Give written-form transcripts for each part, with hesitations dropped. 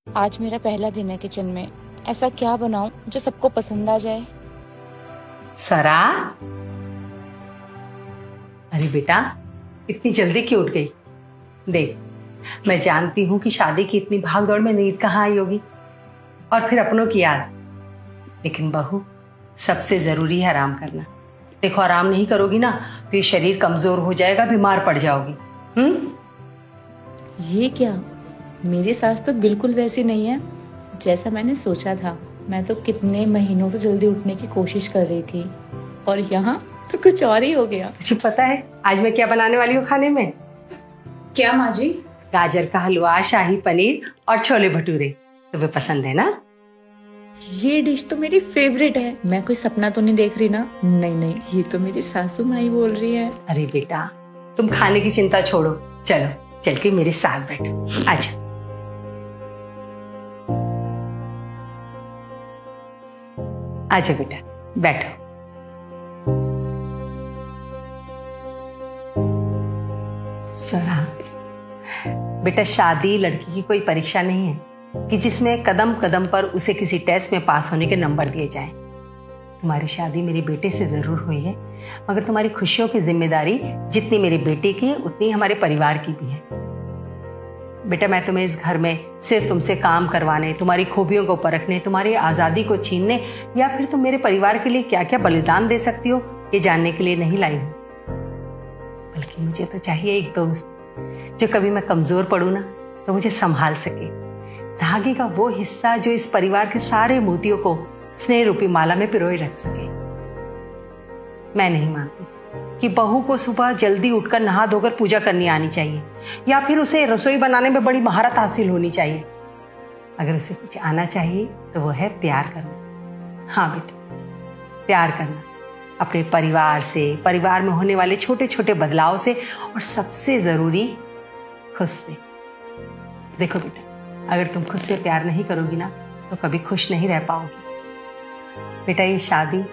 आज मेरा पहला दिन है किचन में। ऐसा क्या बनाऊं जो सबको पसंद आ जाए। सरा, अरे बेटा, इतनी जल्दी क्यों उठ गई? देख, मैं जानती हूँ कि शादी की इतनी भागदौड़ में नींद कहाँ आई होगी, और फिर अपनों की याद। लेकिन बहू, सबसे जरूरी है आराम करना। देखो, आराम नहीं करोगी ना तो ये शरीर कमजोर हो जाएगा, बीमार पड़ जाओगी। ये क्या, मेरी सास तो बिल्कुल वैसी नहीं है जैसा मैंने सोचा था। मैं तो कितने महीनों से जल्दी उठने की कोशिश कर रही थी और यहाँ तो कुछ और ही हो गया। तुझे पता है आज मैं क्या बनाने वाली हूँ खाने में? क्या माँ जी? गाजर का हलवा, शाही पनीर और छोले भटूरे। तुम्हें पसंद है ना? ये डिश तो मेरी फेवरेट है। मैं कोई सपना तो नहीं देख रही ना? नहीं नहीं, ये तो मेरी सासू माँ ही बोल रही है। अरे बेटा, तुम खाने की चिंता छोड़ो, चलो चल के मेरे साथ बैठो। आजा। आजा बेटा, बैठो। सरा बेटा, शादी लड़की की कोई परीक्षा नहीं है कि जिसमें कदम कदम पर उसे किसी टेस्ट में पास होने के नंबर दिए जाएं। तुम्हारी शादी मेरे बेटे से जरूर हुई है, मगर तुम्हारी खुशियों की जिम्मेदारी जितनी मेरे बेटे की उतनी हमारे परिवार की भी है। बेटा, मैं तुम्हें इस घर में सिर्फ तुमसे काम करवाने, तुम्हारी खूबियों को परखने, तुम्हारी आजादी को छीनने या फिर तुम मेरे परिवार के लिए क्या क्या बलिदान दे सकती हो ये जानने के लिए नहीं लाई हूं। बल्कि मुझे तो चाहिए एक दोस्त जो कभी मैं कमजोर पड़ूं ना तो मुझे संभाल सके, धागे का वो हिस्सा जो इस परिवार के सारे मोतियों को स्नेह रूपी माला में पिरोए रख सके। मैं नहीं मानती कि बहू को सुबह जल्दी उठकर नहा धोकर पूजा करनी आनी चाहिए या फिर उसे रसोई बनाने में बड़ी महारत हासिल होनी चाहिए। अगर उसे कुछ आना चाहिए तो वो है प्यार करना। हाँ बेटा, प्यार करना अपने परिवार से, परिवार में होने वाले छोटे छोटे बदलाव से, और सबसे जरूरी खुद से। देखो बेटा, अगर तुम खुद से प्यार नहीं करोगी ना तो कभी खुश नहीं रह पाओगी। बेटा, ये शादी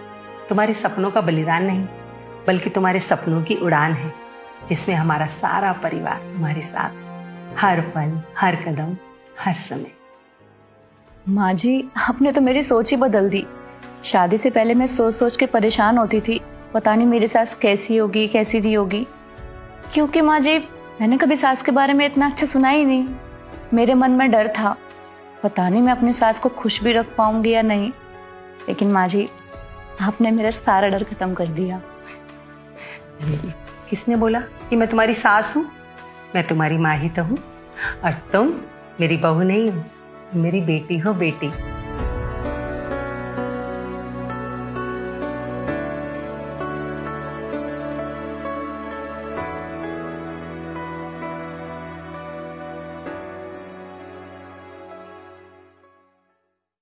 तुम्हारे सपनों का बलिदान नहीं बल्कि तुम्हारे सपनों की उड़ान है, जिसमें हमारा सारा परिवार तुम्हारे साथ हर पल, हर कदम, हर समय। माँ जी, आपने तो मेरी सोच ही बदल दी। शादी से पहले मैं सोच सोच के परेशान होती थी, पता नहीं मेरी सास कैसी होगी कैसी नहीं होगी। क्योंकि माँ जी, मैंने कभी सास के बारे में इतना अच्छा सुना ही नहीं। मेरे मन में डर था, पता नहीं मैं अपनी सास को खुश भी रख पाऊंगी या नहीं। लेकिन माँ जी, आपने मेरा सारा डर खत्म कर दिया। किसने बोला कि मैं तुम्हारी सास हूँ? मैं तुम्हारी माँ ही तो हूँ, और तुम मेरी बहू नहीं हो, मेरी बेटी हो। बेटी